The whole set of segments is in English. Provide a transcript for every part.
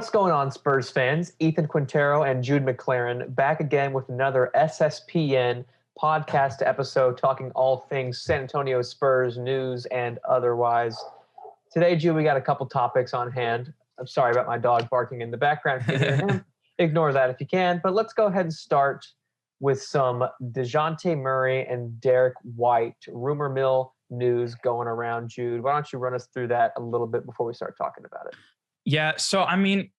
What's going on, Spurs fans? Ethan Quintero and Jude McClaren back again with another SSPN podcast episode talking all things San Antonio Spurs news and otherwise. Today, Jude, we got a couple topics on hand. I'm sorry about my dog barking in the background. Can you hear him? Ignore that if you can. But let's go ahead and start with some Dejounte Murray and Derrick White rumor mill news going around. Jude, why don't you run us through that a little bit before we start talking about it? Yeah. So, I mean,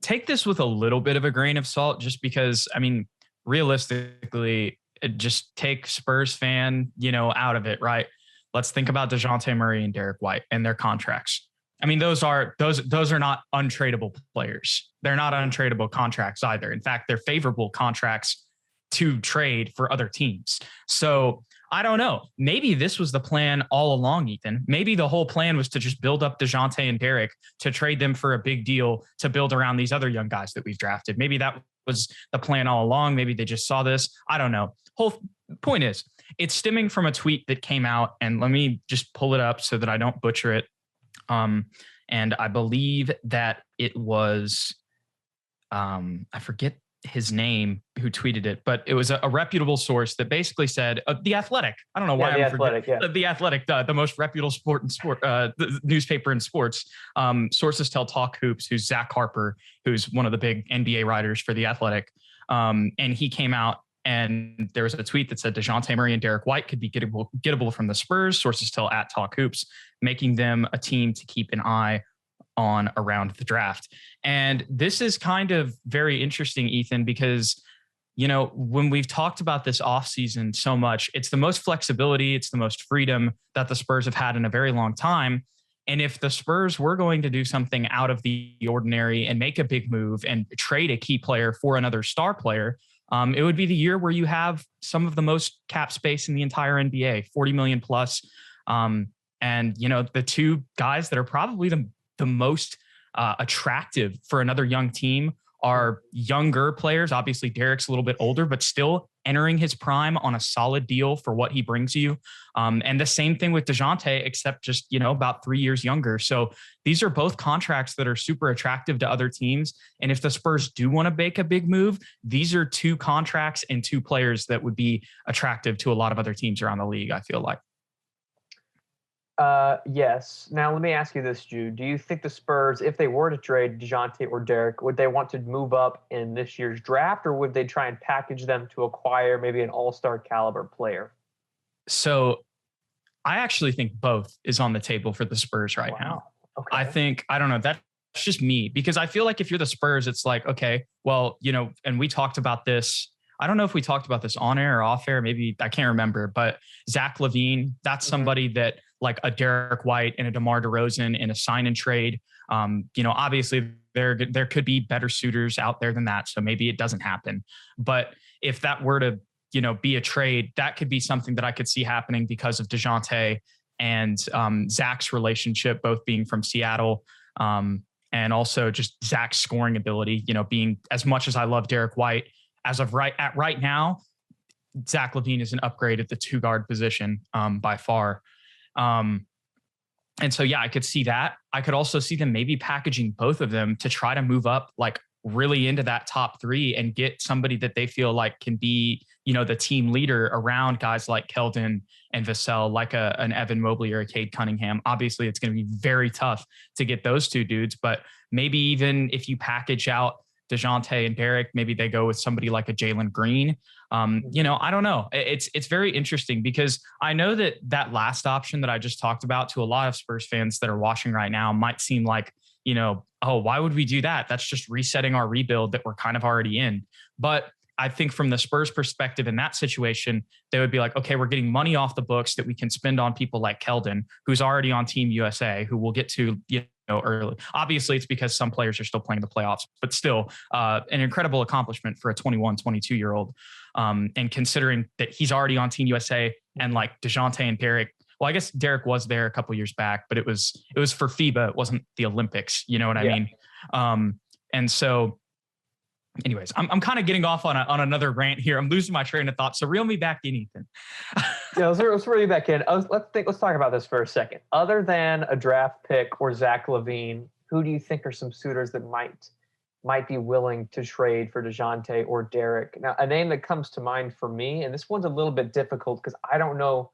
take this with a little bit of a grain of salt, just because, I mean, realistically, just take Spurs fan, out of it, right? Let's think about Dejounte Murray and Derrick White and their contracts. I mean, those are not untradeable players. They're not untradeable contracts either. In fact, they're favorable contracts to trade for other teams. So I don't know. Maybe this was the plan all along, Ethan. Maybe the whole plan was to just build up Dejounte and Derrick to trade them for a big deal to build around these other young guys that we've drafted. Maybe that was the plan all along. Maybe they just saw this. I don't know. Whole point is, it's stemming from a tweet that came out, and let me just pull it up so that I don't butcher it. And I believe that it was, I forget his name who tweeted it, but it was a reputable source that basically said The Athletic. I don't know why The Athletic, The Athletic, the most reputable newspaper in sports. Sources tell Talk Hoops, who's Zach Harper, who's one of the big NBA writers for The Athletic. And he came out and there was a tweet that said Dejounte Murray and Derrick White could be gettable from the Spurs. Sources tell at Talk Hoops, making them a team to keep an eye on around the draft. And this is kind of very interesting, Ethan, because, when we've talked about this offseason so much, it's the most flexibility, it's the most freedom that the Spurs have had in a very long time. And if the Spurs were going to do something out of the ordinary and make a big move and trade a key player for another star player, it would be the year where you have some of the most cap space in the entire NBA, 40 million plus. And, the two guys that are probably the most attractive for another young team are younger players. Obviously, Derrick's a little bit older, but still entering his prime on a solid deal for what he brings you. And the same thing with Dejounte, except just, about 3 years younger. So these are both contracts that are super attractive to other teams. And if the Spurs do want to make a big move, these are two contracts and two players that would be attractive to a lot of other teams around the league, I feel like. Yes. Now, let me ask you this, Jude. Do you think the Spurs, if they were to trade Dejounte or Derrick, would they want to move up in this year's draft, or would they try and package them to acquire maybe an all-star caliber player? So I actually think both is on the table for the Spurs right now. Okay. I don't know, that's just me, because I feel like if you're the Spurs, it's like, okay, well, and we talked about this. I don't know if we talked about this on air or off air. Maybe I can't remember, but Zach LaVine, that's somebody that, like a Derrick White and a DeMar DeRozan in a sign and trade. Obviously there could be better suitors out there than that. So maybe it doesn't happen. But if that were to, be a trade, that could be something that I could see happening because of Dejounte and Zach's relationship, both being from Seattle, and also just Zach's scoring ability, being, as much as I love Derrick White, as of right now, Zach LaVine is an upgrade at the 2-guard position by far. And so, yeah, I could see that. I could also see them maybe packaging both of them to try to move up like really into that top 3 and get somebody that they feel like can be, the team leader around guys like Keldon and Vassell, like an Evan Mobley or a Cade Cunningham. Obviously, it's going to be very tough to get those two dudes, but maybe even if you package out Dejounte and Derrick, maybe they go with somebody like a Jalen Green. I don't know. It's very interesting because I know that last option that I just talked about to a lot of Spurs fans that are watching right now might seem like, oh, why would we do that? That's just resetting our rebuild that we're kind of already in. But I think from the Spurs perspective in that situation, they would be like, okay, we're getting money off the books that we can spend on people like Keldon, who's already on Team USA, who we'll get to, early. Obviously, it's because some players are still playing the playoffs, but still an incredible accomplishment for a 21, 22-year-old. And considering that he's already on Team USA and like Dejounte and Derrick, well, I guess Derrick was there a couple years back, but it was for FIBA. It wasn't the Olympics. You know what I mean? And so anyways, I'm kind of getting off on another rant here. I'm losing my train of thought. So reel me back in, Ethan. Yeah, let's reel you back in. Let's talk about this for a second. Other than a draft pick or Zach LaVine, who do you think are some suitors that might might be willing to trade for Dejounte or Derrick. Now, a name that comes to mind for me, and this one's a little bit difficult because I don't know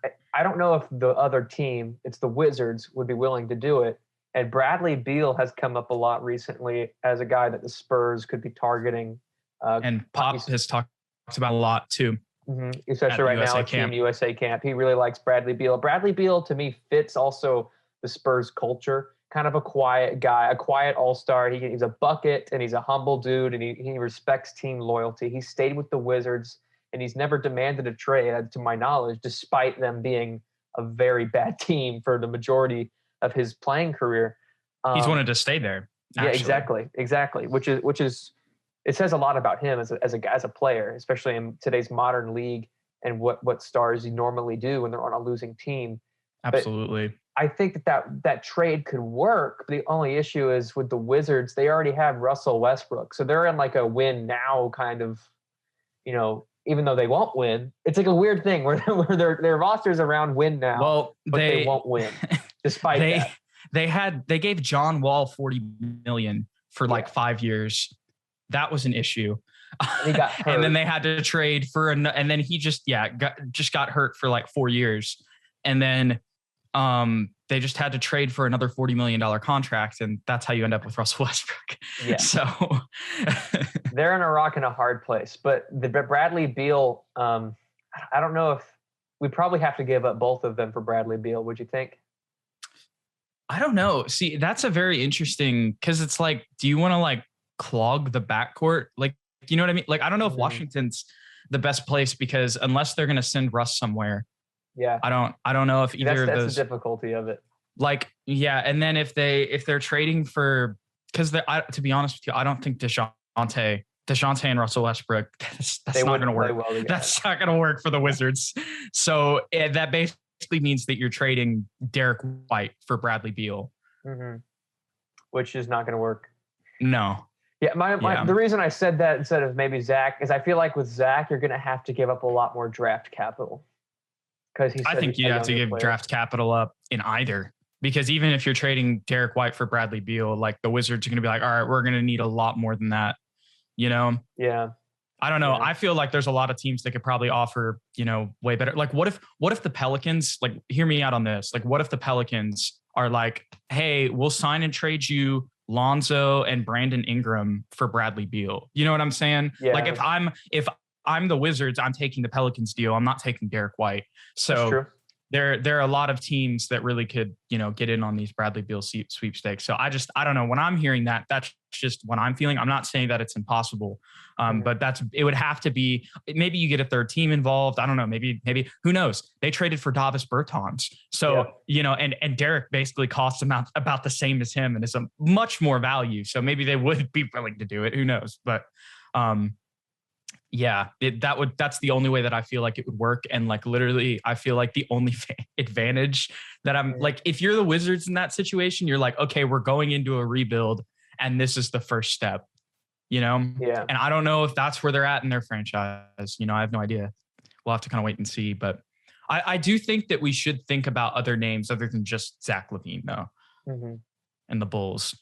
if the other team, it's the Wizards, would be willing to do it. And Bradley Beal has come up a lot recently as a guy that the Spurs could be targeting. And Pop has talked about a lot too. Especially right now at Team USA camp. He really likes Bradley Beal. Bradley Beal, to me, fits also the Spurs culture. Kind of a quiet guy, a quiet all-star. He's a bucket, and he's a humble dude, and he respects team loyalty. He stayed with the Wizards, and he's never demanded a trade, to my knowledge, despite them being a very bad team for the majority of his playing career. He's wanted to stay there. Actually. Yeah, exactly. Which is it says a lot about him as a player, especially in today's modern league and what stars normally do when they're on a losing team. Absolutely. But I think that trade could work. But the only issue is with the Wizards, they already have Russell Westbrook. So they're in like a win now kind of, even though they won't win. It's like a weird thing where their roster's around win now, but they won't win despite that. They gave John Wall $40 million for 5 years. That was an issue. And he got hurt. And then they had to trade for and then he just got hurt for 4 years. And then they just had to trade for another $40 million contract, and that's how you end up with Russell Westbrook. Yeah. So they're in a rock and a hard place. But the Bradley Beal, I don't know if we probably have to give up both of them for Bradley Beal. Would you think? I don't know. See, that's a very interesting, because it's like, do you want to clog the backcourt? You know what I mean? I don't know if Washington's the best place, because unless they're going to send Russ somewhere. Yeah. I don't know if either of those. That's the difficulty of it. And then if they're trading for, because to be honest with you, I don't think Dejounte and Russell Westbrook, that's not going to work. Well, that's not going to work for the Wizards. So that basically means that you're trading Derrick White for Bradley Beal, which is not going to work. No. Yeah, the reason I said that instead of maybe Zach is I feel like with Zach you're going to have to give up a lot more draft capital, because I think you have to give draft capital up in either, because even if you're trading Derrick White for Bradley Beal, the Wizards are going to be all right, we're going to need a lot more than that, Yeah. I don't know. Yeah. I feel like there's a lot of teams that could probably offer, way better. What if the Pelicans, hear me out on this. What if the Pelicans are hey, we'll sign and trade you Lonzo and Brandon Ingram for Bradley Beal. You know what I'm saying? Yeah. If I'm the Wizards, I'm taking the Pelicans deal. I'm not taking Derrick White. So there are a lot of teams that really could, get in on these Bradley Beal sweepstakes. So I don't know. When I'm hearing that, that's just what I'm feeling. I'm not saying that it's impossible, but it would have to be, maybe you get a third team involved. I don't know. Maybe who knows? They traded for Davis Bertans. So, and Derrick basically costs them about the same as him and is a much more value. So maybe they would be willing to do it. Who knows? But, that's the only way that I feel like it would work. And literally, I feel like the only advantage that I'm if you're the Wizards in that situation, you're okay, we're going into a rebuild and this is the first step, Yeah. And I don't know if that's where they're at in their franchise. I have no idea. We'll have to kind of wait and see. But I do think that we should think about other names other than just Zach LaVine, though, and the Bulls.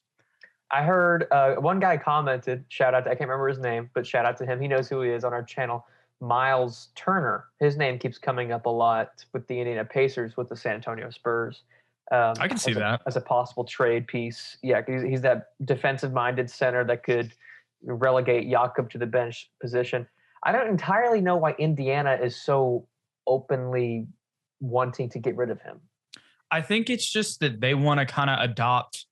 I heard one guy commented, shout out to, I can't remember his name, but shout out to him. He knows who he is on our channel. Miles Turner. His name keeps coming up a lot with the Indiana Pacers with the San Antonio Spurs. I can see that as a possible trade piece. Yeah, he's that defensive-minded center that could relegate Jakob to the bench position. I don't entirely know why Indiana is so openly wanting to get rid of him. I think it's just that they want to kind of adopt.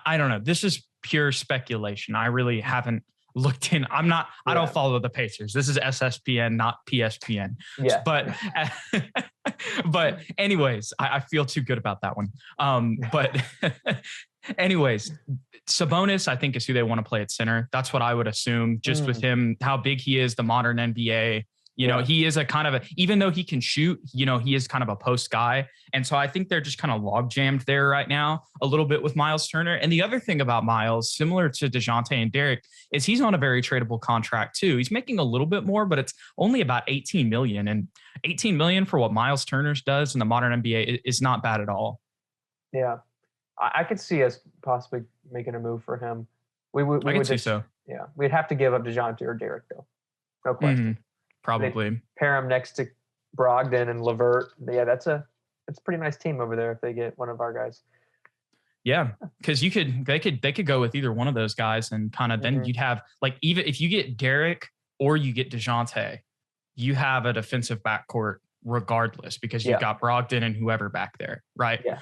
I don't know. This is pure speculation. I really haven't looked in. I don't follow the Pacers. This is SSPN, not PSPN. Yeah. But anyways, I feel too good about that one. But anyways, Sabonis, I think, is who they want to play at center. That's what I would assume, just with him, how big he is, the modern NBA. He is a kind of even though he can shoot, he is kind of a post guy. And so I think they're just kind of log jammed there right now a little bit with Miles Turner. And the other thing about Miles, similar to Dejounte and Derrick, is he's on a very tradable contract too. He's making a little bit more, but it's only about 18 million, and 18 million for what Miles Turner's does in the modern NBA is not bad at all. Yeah. I could see us possibly making a move for him. We I would see so. Yeah, we'd have to give up Dejounte or Derrick though. No question. Probably. They'd pair him next to Brogdon and LeVert. Yeah, that's a pretty nice team over there if they get one of our guys. Yeah, because they could go with either one of those guys, and kind of then you'd have, like, even if you get Derrick or you get Dejounte, you have a defensive backcourt regardless, because you've got Brogdon and whoever back there, right? Yeah.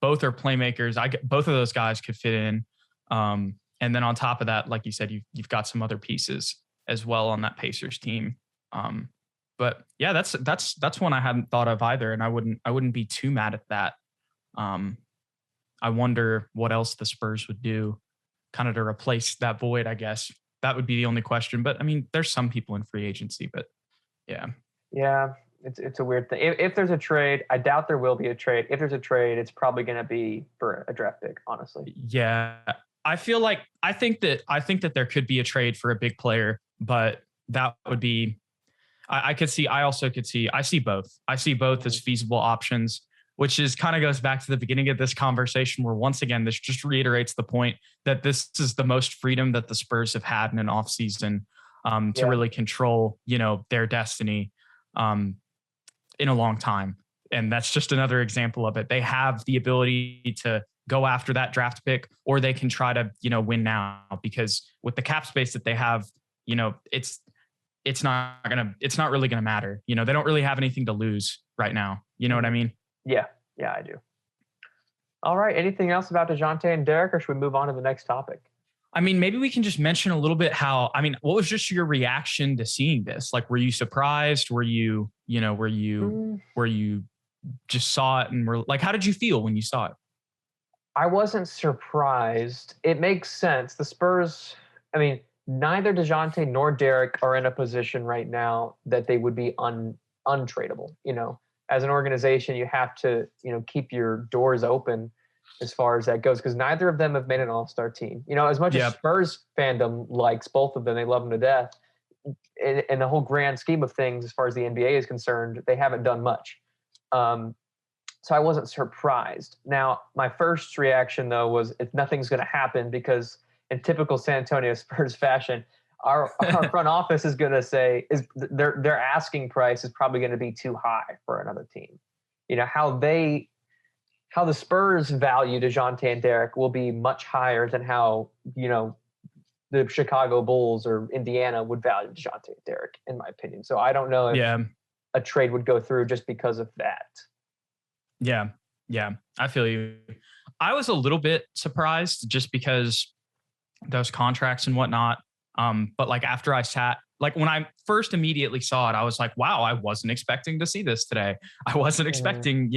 Both are playmakers. Both of those guys could fit in. And then on top of that, like you said, you've got some other pieces as well on that Pacers team. But yeah, that's one I hadn't thought of either, and I wouldn't be too mad at that. I wonder what else the Spurs would do kind of to replace that void, I guess. That would be the only question. But I mean, there's some people in free agency, but yeah. Yeah, it's a weird thing. If there's a trade, I doubt there will be a trade. If there's a trade, it's probably going to be for a draft pick, honestly. Yeah. I think that there could be a trade for a big player, but that would be, I see both. I see both as feasible options, which is kind of goes back to the beginning of this conversation, where once again, this just reiterates the point that this is the most freedom that the Spurs have had in an offseason to really control, their destiny in a long time. And that's just another example of it. They have the ability to go after that draft pick, or they can try to, win now, because with the cap space that they have, it's not really going to matter. They don't really have anything to lose right now. You know what I mean? Yeah, I do. All right. Anything else about Dejounte and Derrick, or should we move on to the next topic? I mean, maybe we can just mention a little bit what was just your reaction to seeing this? Like, were you surprised? Were you just saw it and were like, how did you feel when you saw it? I wasn't surprised. It makes sense. The Spurs, neither Dejounte nor Derrick are in a position right now that they would be untradeable. As an organization, you have to, keep your doors open as far as that goes, because neither of them have made an all-star team. As much as Spurs fandom likes both of them, they love them to death. In the whole grand scheme of things, as far as the NBA is concerned, they haven't done much. So I wasn't surprised. Now, my first reaction, though, was if nothing's going to happen, because in typical San Antonio Spurs fashion, our front office is going to say their asking price is probably going to be too high for another team. How the Spurs value Dejounte and Derrick will be much higher than how the Chicago Bulls or Indiana would value Dejounte and Derrick, in my opinion. So I don't know if a trade would go through just because of that. Yeah, I feel you. I was a little bit surprised just because those contracts and whatnot. But like after when I first immediately saw it, I was like, wow, I wasn't expecting to see this today. I wasn't expecting,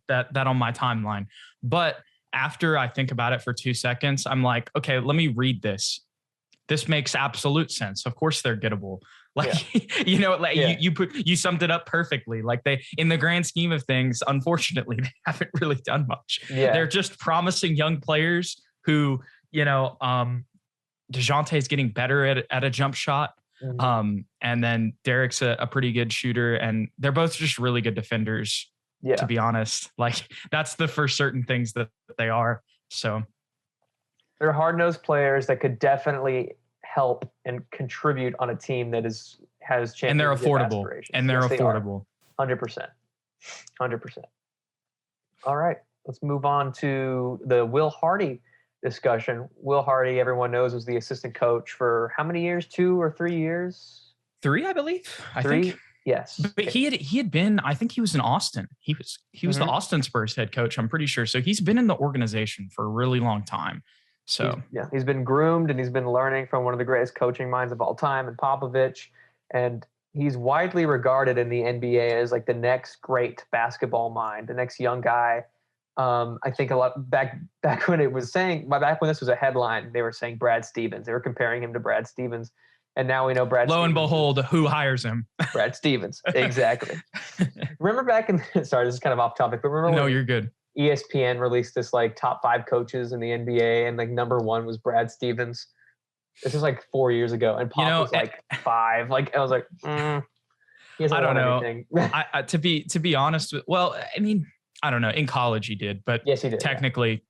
that on my timeline. But after I think about it for 2 seconds, I'm like, okay, let me read this. This makes absolute sense. Of course they're gettable. You summed it up perfectly. Like in the grand scheme of things, unfortunately, they haven't really done much. Yeah. They're just promising young players who, Dejounte is getting better at a jump shot. And then Derrick's a pretty good shooter, and they're both just really good defenders, to be honest. Like that's the for certain things that they are. So they're hard-nosed players that could definitely help and contribute on a team that has championship and they're affordable. And they're affordable. 100%. All right, let's move on to the Will Hardy discussion. Will Hardy, everyone knows, was the assistant coach for how many years? 2 or 3 years? 3, I believe. 3? I think. Yes. But he had been, I think he was in Austin. He was the Austin Spurs head coach, I'm pretty sure. So he's been in the organization for a really long time. So he's been groomed, and he's been learning from one of the greatest coaching minds of all time, and Popovich. And he's widely regarded in the NBA as like the next great basketball mind, the next young guy. I think a lot back when back when this was a headline, they were saying Brad Stevens. They were comparing him to Brad Stevens. And now we know Brad Lo and behold, who hires him? Brad Stevens. Exactly. Remember back sorry, this is kind of off topic, but remember No, you're good. ESPN released this like top 5 coaches in the NBA, and like number 1 was Brad Stevens. This was like 4 years ago, and Pop was like 5. Like I was like, I don't know. To be honest, I don't know. In college he did, but yes, he did. Technically,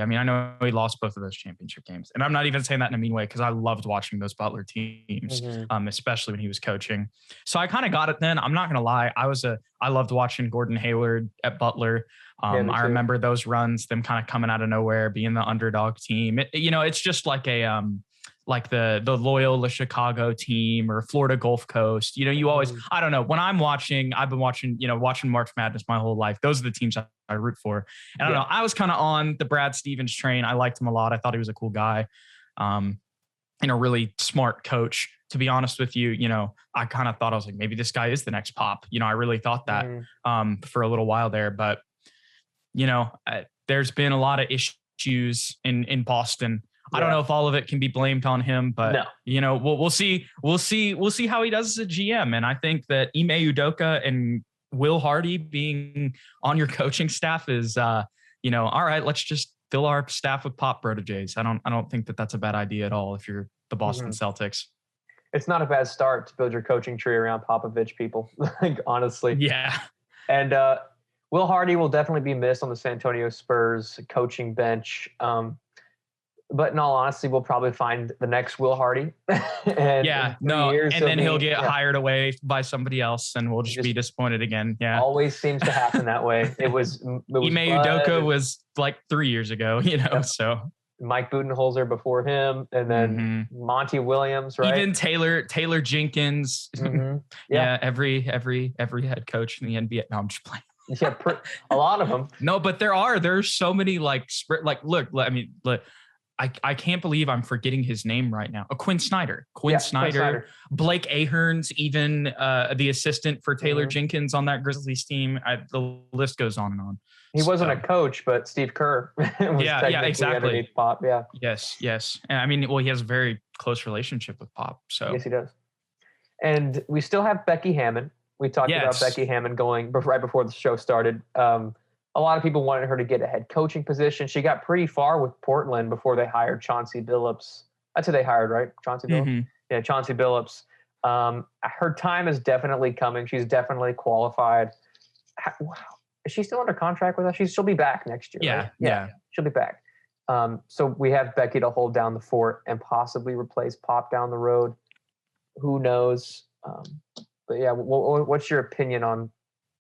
I mean, I know he lost both of those championship games, and I'm not even saying that in a mean way because I loved watching those Butler teams, especially when he was coaching. So I kind of got it then. I'm not gonna lie. I loved watching Gordon Hayward at Butler. I remember those runs, them kind of coming out of nowhere, being the underdog team. It's just like a like the Loyola Chicago team or Florida Gulf Coast. You always, I don't know, when I've been watching March Madness my whole life. Those are the teams I root for. And I don't know, I was kind of on the Brad Stevens train. I liked him a lot. I thought he was a cool guy, and a really smart coach. To be honest with you, I kind of thought, I was like, maybe this guy is the next Pop. I really thought that for a little while there, but there's been a lot of issues in Boston. I don't know if all of it can be blamed on him, but we'll see. We'll see how he does as a GM. And I think that Ime Udoka and Will Hardy being on your coaching staff is, all right, let's just fill our staff with Pop proteges. I don't think that that's a bad idea at all if you're the Boston Celtics. It's not a bad start to build your coaching tree around Popovich, people. Honestly. Yeah. And Will Hardy will definitely be missed on the San Antonio Spurs coaching bench. But in all honesty, we'll probably find the next Will Hardy. And then he'll get hired away by somebody else, and we'll just be disappointed again. Yeah, always seems to happen that way. It was Ime Udoka was like 3 years ago, So Mike Budenholzer before him, and then Monty Williams, right? Even Taylor Jenkins. Yeah, every head coach in the NBA. No, I'm just playing. Yeah, a lot of them. No, but there's so many look. I can't believe I'm forgetting his name right now. Quinn Snyder, Blake Ahearns, even the assistant for Taylor Jenkins on that Grizzlies team. The list goes on and on. He wasn't a coach, but Steve Kerr was exactly underneath Pop. Yeah. Yes. And I mean, well, he has a very close relationship with Pop. So yes, he does. And we still have Becky Hammon. We talked about Becky Hammon going right before the show started. A lot of people wanted her to get a head coaching position. She got pretty far with Portland before they hired Chauncey Billups. That's who they hired, right? Chauncey Billups? Yeah, Chauncey Billups. Her time is definitely coming. She's definitely qualified. Is she still under contract with us? She'll be back next year, right? Yeah. She'll be back. So we have Becky to hold down the fort and possibly replace Pop down the road. Who knows? But yeah, what's your opinion on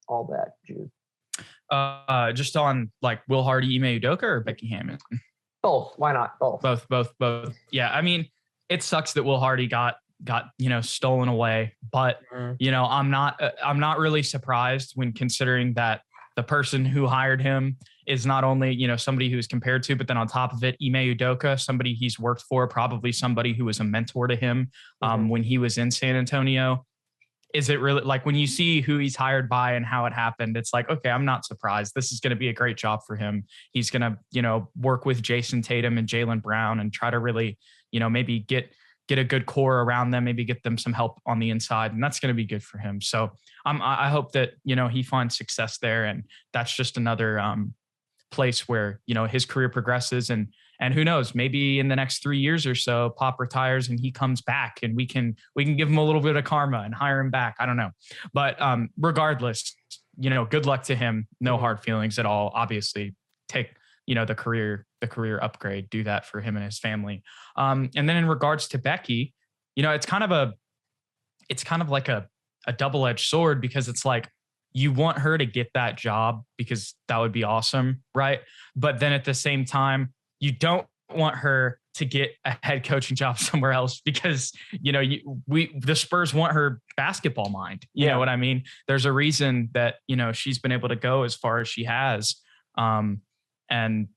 all that, Jude? Just on like Will Hardy, Ime Udoka, or Becky Hammon? Both. Why not? Both. Both. Yeah. I mean, it sucks that Will Hardy got stolen away, but I'm not really surprised when considering that the person who hired him is not only, somebody who's compared to, but then on top of it, Ime Udoka, somebody he's worked for, probably somebody who was a mentor to him when he was in San Antonio. Is it really like when you see who he's hired by and how it happened, it's like, okay, I'm not surprised. This is going to be a great job for him. He's going to, work with Jason Tatum and Jaylen Brown and try to really, maybe get a good core around them, maybe get them some help on the inside. And that's going to be good for him. So I hope that, he finds success there. And that's just another place where, his career progresses and who knows, maybe in the next 3 years or so, Pop retires and he comes back and we can give him a little bit of karma and hire him back. I don't know. But regardless, good luck to him. No hard feelings at all. Obviously take, the career upgrade, do that for him and his family. And then in regards to Becky, it's kind of like a double-edged sword because it's like, you want her to get that job because that would be awesome. Right. But then at the same time, you don't want her to get a head coaching job somewhere else because, the Spurs want her basketball mind. You know what I mean? There's a reason that, she's been able to go as far as she has. And,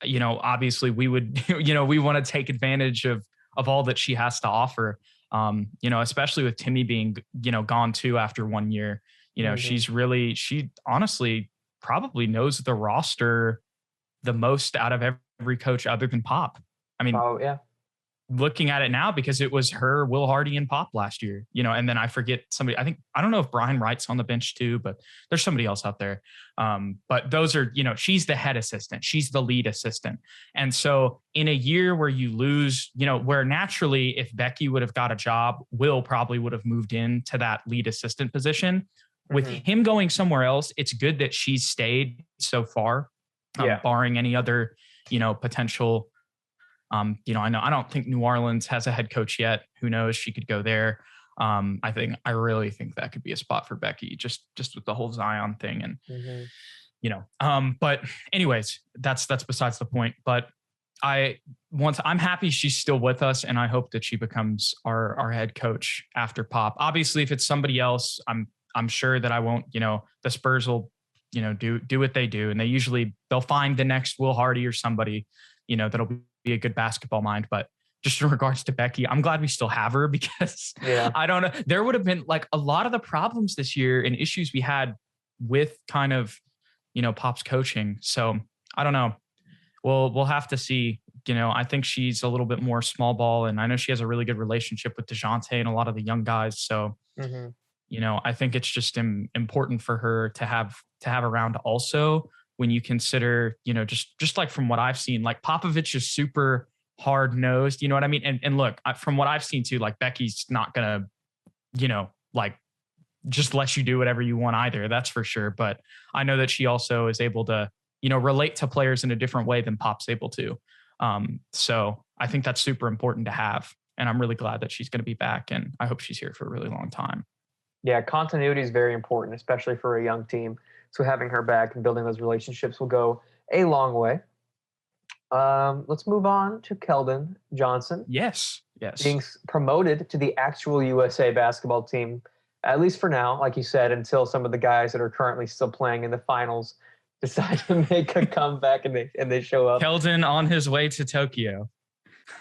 obviously we would, we want to take advantage of all that she has to offer. Especially with Timmy being, gone too after 1 year, she honestly probably knows the roster the most out of every coach other than Pop. I mean, looking at it now, because it was her, Will Hardy, and Pop last year, and then I forget somebody. I don't know if Brian Wright's on the bench too, but there's somebody else out there. But those are, she's the head assistant. She's the lead assistant. And so in a year where you lose, where naturally if Becky would have got a job, Will probably would have moved into that lead assistant position. with him going somewhere else, it's good that she's stayed so far, barring any other, potential. I don't think New Orleans has a head coach yet. Who knows? She could go there. I really think that could be a spot for Becky, just with the whole Zion thing. And, but anyways, that's besides the point. But I'm happy she's still with us, and I hope that she becomes our head coach after Pop. Obviously, if it's somebody else, I'm sure that I won't, the Spurs will, do what they do. And they'll find the next Will Hardy or somebody, that'll be a good basketball mind. But just in regards to Becky, I'm glad we still have her, because I don't know, there would have been like a lot of the problems this year and issues we had with kind of, Pop's coaching. So I don't know. We'll have to see. I think she's a little bit more small ball, and I know she has a really good relationship with Dejounte and a lot of the young guys. So, I think it's just important for her to have around also, when you consider, just like from what I've seen, like Popovich is super hard nosed, you know what I mean? And look, from what I've seen too, like Becky's not gonna, like just let you do whatever you want either. That's for sure. But I know that she also is able to, relate to players in a different way than Pop's able to. So I think that's super important to have. And I'm really glad that she's going to be back. And I hope she's here for a really long time. Yeah, continuity is very important, especially for a young team. So having her back and building those relationships will go a long way. Let's move on to Keldon Johnson. Yes. Being promoted to the actual USA basketball team, at least for now, like you said, until some of the guys that are currently still playing in the finals decide to make a comeback and they show up. Keldon on his way to Tokyo.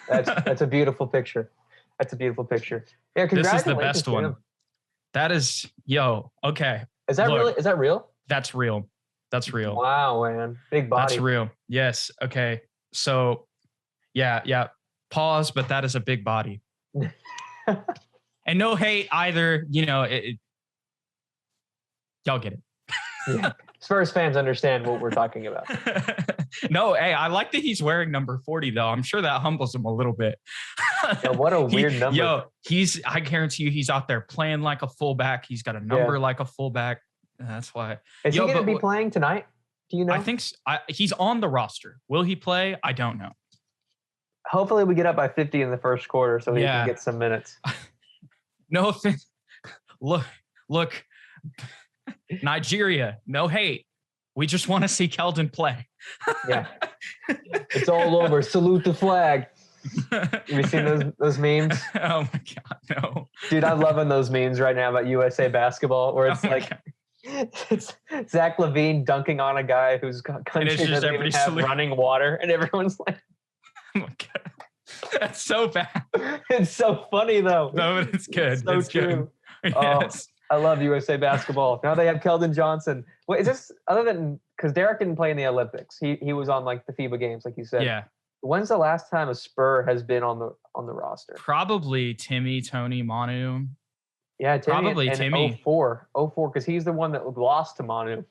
That's a beautiful picture. That's a beautiful picture. Yeah, congratulations. This is the best one. That is, okay. Is that really? Is that real? That's real. That's real. Wow, man. Big body. That's real. Yes. Okay. So, yeah. Pause, but that is a big body. And no hate either. Y'all get it. Yeah. Spurs fans understand what we're talking about. No, hey, I like that he's wearing number 40, though. I'm sure that humbles him a little bit. Yeah, what a weird number. I guarantee you he's out there playing like a fullback. He's got a number like a fullback. That's why. Is he going to be playing tonight? Do you know? I think he's on the roster. Will he play? I don't know. Hopefully we get up by 50 in the first quarter so he can get some minutes. No offense. Look. Nigeria, no hate. We just want to see Keldon play. Yeah. It's all over. Salute the flag. Have you seen those memes? Oh my God, no. Dude, I'm loving those memes right now about USA basketball where it's it's Zach LaVine dunking on a guy whose country doesn't even have running water, and everyone's like, oh my God. That's so bad. It's so funny though. No, but it's good. It's true. Good. Yes. I love USA basketball. Now they have Keldon Johnson. Wait, is this other than because Derrick didn't play in the Olympics? He was on like the FIBA games, like you said. Yeah. When's the last time a Spur has been on the roster? Probably Timmy, Tony, Manu. Yeah, Timmy. Probably Timmy. 04, because he's the one that lost to Manu.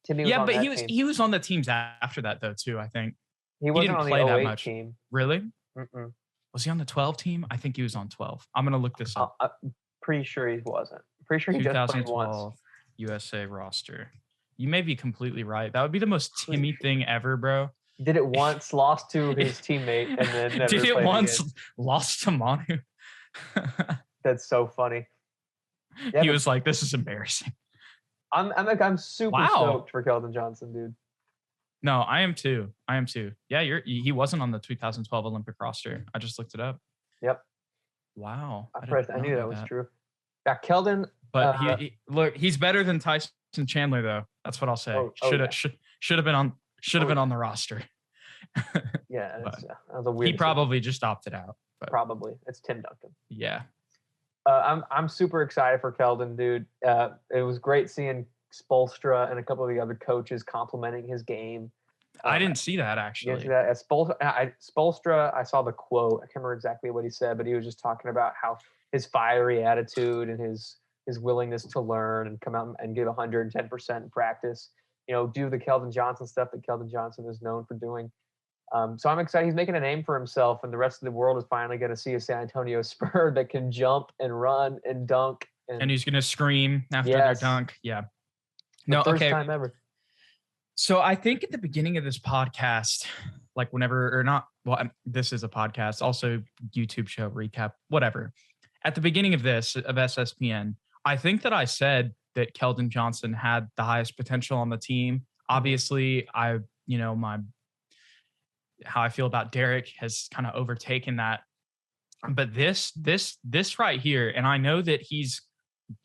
Timmy was on that team. He was on the teams after that though too. I think he wasn't didn't on play the that 08 much. team. Really? Mm-mm. Was he on the 12 team? I think he was on 12. I'm gonna look this up. I'm pretty sure he wasn't. Pretty sure he just played once. USA roster. You may be completely right. That would be the most Timmy thing ever, bro. Did it once, lost to his teammate, and then never did it once, again. Lost to Manu. That's so funny. Yeah, he was like, "This is embarrassing." I'm super stoked for Keldon Johnson, dude. No, I am too. Yeah, he wasn't on the 2012 Olympic roster. I just looked it up. Yep. Wow. I knew that was true. Yeah, Keldon. But he's better than Tyson Chandler, though. That's what I'll say. Should have been on the roster. Yeah, that was a weird. He probably just opted out. But. Probably. It's Tim Duncan. Yeah. I'm super excited for Keldon, dude. It was great seeing Spoelstra and a couple of the other coaches complimenting his game. I didn't see that actually. You didn't see that? Spoelstra, I saw the quote. I can't remember exactly what he said, but he was just talking about how his fiery attitude and his willingness to learn and come out and give 110% in practice. Do the Keldon Johnson stuff that Keldon Johnson is known for doing. So I'm excited. He's making a name for himself, and the rest of the world is finally going to see a San Antonio Spur that can jump and run and dunk And he's going to scream after their dunk. Yeah. No, first time ever. So I think at the beginning of this podcast, like whenever, or not, well, this is a podcast, also YouTube show recap, whatever. At the beginning of this, of SSPN, I think that I said that Keldon Johnson had the highest potential on the team. Obviously, how I feel about Derrick has kind of overtaken that. But this right here, and I know that he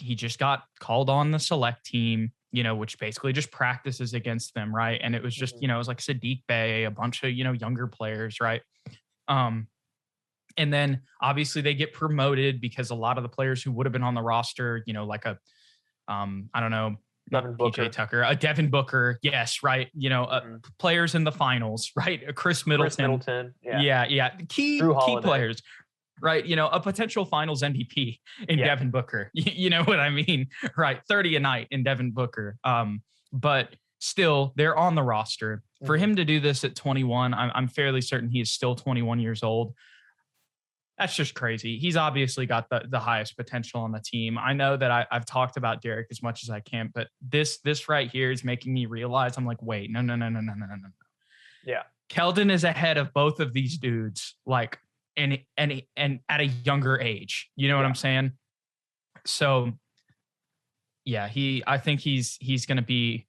just got called on the select team, which basically just practices against them, right? And it was just, it was like Sadiq Bey, a bunch of, younger players, right? And then obviously they get promoted because a lot of the players who would have been on the roster, like a, I don't know, Devin Booker. PJ Tucker, a Devin Booker, yes, right? Players in the finals, right? A Chris Middleton. Yeah. Key players. Right. A potential finals MVP in Devin Booker. You know what I mean? Right. 30 a night in Devin Booker. But still, they're on the roster. For him to do this at 21, I'm fairly certain he is still 21 years old. That's just crazy. He's obviously got the highest potential on the team. I know that I've talked about Derrick as much as I can, but this right here is making me realize I'm like, wait, no. Yeah. Keldon is ahead of both of these dudes. Like, and at a younger age, you know what I'm saying? So yeah, I think he's going to be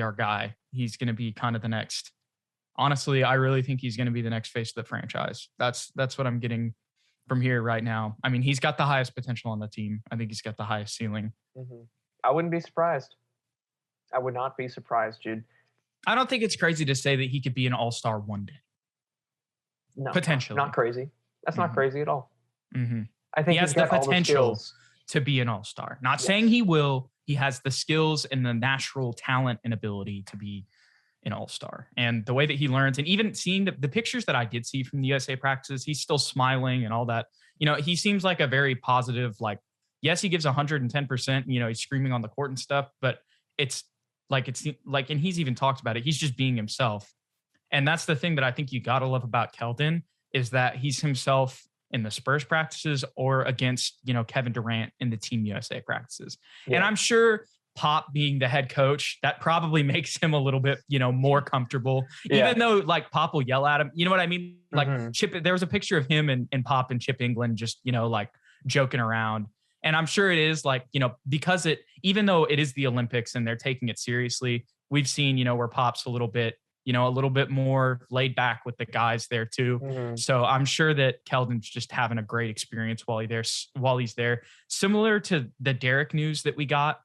our guy. He's going to be kind of the next, honestly, I really think he's going to be the next face of the franchise. That's what I'm getting from here right now. I mean, he's got the highest potential on the team. I think he's got the highest ceiling. I wouldn't be surprised. I would not be surprised, Jude. I don't think it's crazy to say that he could be an all-star one day. No, potentially. Not crazy. That's not crazy at all. I think he has the potential to be an all-star. Not saying he will. He has the skills and the natural talent and ability to be an all-star. And the way that he learns, and even seeing the pictures that I did see from the USA practices, he's still smiling and all that. He seems like a very positive, like, yes, he gives 110%, he's screaming on the court and stuff, but it's like, and he's even talked about it. He's just being himself. And that's the thing that I think you got to love about Keldon is that he's himself in the Spurs practices or against, Kevin Durant in the Team USA practices. Yeah. And I'm sure Pop being the head coach, that probably makes him a little bit, more comfortable, even though like Pop will yell at him. You know what I mean? Like Chip, there was a picture of him and Pop and Chip England just, like joking around. And I'm sure it is like, because even though it is the Olympics and they're taking it seriously, we've seen, where Pop's a little bit more laid back with the guys there too. So I'm sure that Keldon's just having a great experience while he's there. Similar to the Derrick news that we got.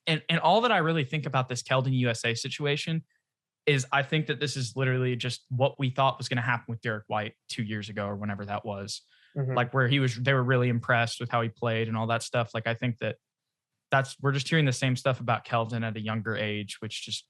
And all that I really think about this Keldon USA situation is I think that this is literally just what we thought was going to happen with Derrick White 2 years ago or whenever that was. Like where they were really impressed with how he played and all that stuff. Like I think we're just hearing the same stuff about Keldon at a younger age, which just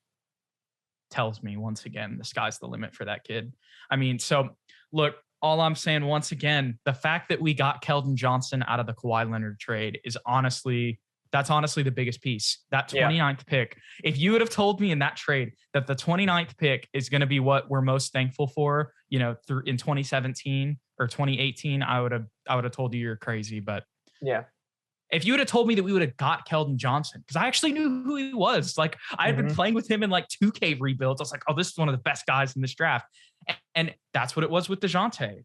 tells me once again, the sky's the limit for that kid. I mean, so look, all I'm saying once again, the fact that we got Keldon Johnson out of the Kawhi Leonard trade is honestly the biggest piece. That 29th pick. If you would have told me in that trade that the 29th pick is going to be what we're most thankful for, in 2017 or 2018, I would have told you you're crazy. But yeah. If you would have told me that we would have got Keldon Johnson, because I actually knew who he was. Like I had been playing with him in like 2K rebuilds. I was like, oh, this is one of the best guys in this draft. And that's what it was with Dejounte.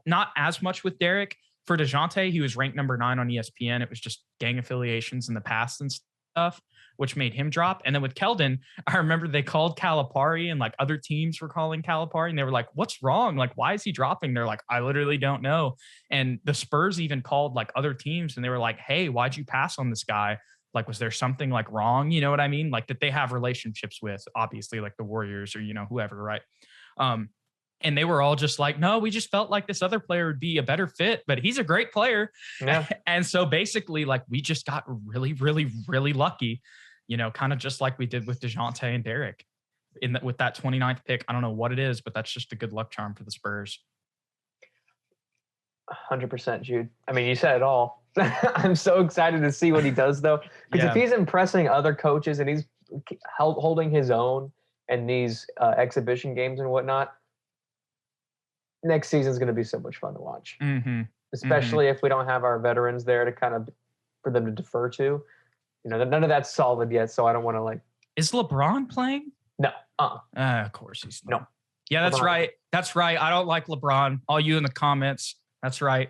Not as much with Derrick. For Dejounte, he was ranked number 9 on ESPN. It was just gang affiliations in the past and stuff, which made him drop. And then with Keldon, I remember they called Calipari and like other teams were calling Calipari and they were like, what's wrong? Like, why is he dropping? They're like, I literally don't know. And the Spurs even called like other teams and they were like, hey, why'd you pass on this guy? Like, was there something like wrong? You know what I mean? Like that they have relationships with, obviously, like the Warriors or, whoever, right? And they were all just like, no, we just felt like this other player would be a better fit, but he's a great player. Yeah. And so basically, like, we just got really, really, really lucky, kind of just like we did with Dejounte and Derrick with that 29th pick. I don't know what it is, but that's just a good luck charm for the Spurs. 100%, Jude. I mean, you said it all. I'm so excited to see what he does, though, because if he's impressing other coaches and he's holding his own in these exhibition games and whatnot, next season is going to be so much fun to watch. especially if we don't have our veterans there to for them to defer to. None of that's solid yet, so I don't want to Is LeBron playing? No. Of course he's not. No. Yeah, that's LeBron. right. That's right. I don't like LeBron. All you in the comments. That's right.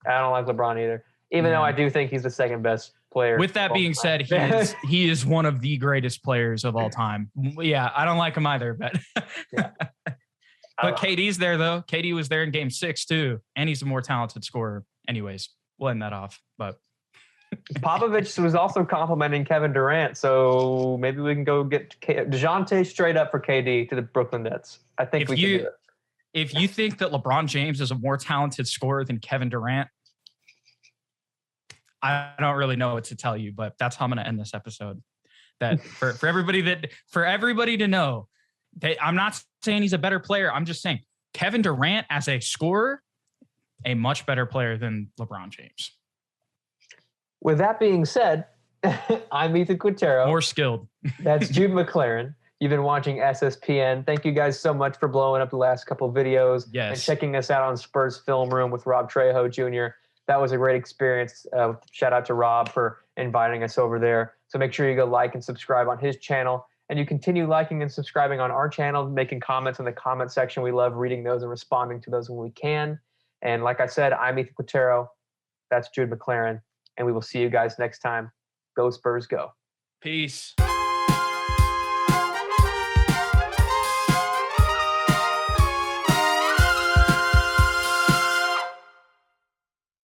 I don't like LeBron either, even though I do think he's the second best player. With that being said, he is one of the greatest players of all time. Yeah, I don't like him either, but yeah. But KD's there though. KD was there in Game 6 too, and he's a more talented scorer. Anyways, we'll end that off. But Popovich was also complimenting Kevin Durant, so maybe we can go get Dejounte straight up for KD to the Brooklyn Nets. I think we can do it. If you think that LeBron James is a more talented scorer than Kevin Durant, I don't really know what to tell you, but that's how I'm going to end this episode. That for everybody to know that I'm not saying he's a better player. I'm just saying Kevin Durant as a scorer, a much better player than LeBron James. With that being said, I'm Ethan Quintero. More skilled. That's Jude McClaren. You've been watching SSPN. Thank you guys so much for blowing up the last couple of videos and checking us out on Spurs Film Room with Rob Trejo Jr. That was a great experience. Shout out to Rob for inviting us over there. So make sure you go like and subscribe on his channel. And you continue liking and subscribing on our channel, making comments in the comment section. We love reading those and responding to those when we can. And like I said, I'm Ethan Quintero. That's Jude McClaren. And we will see you guys next time. Go Spurs, go. Peace.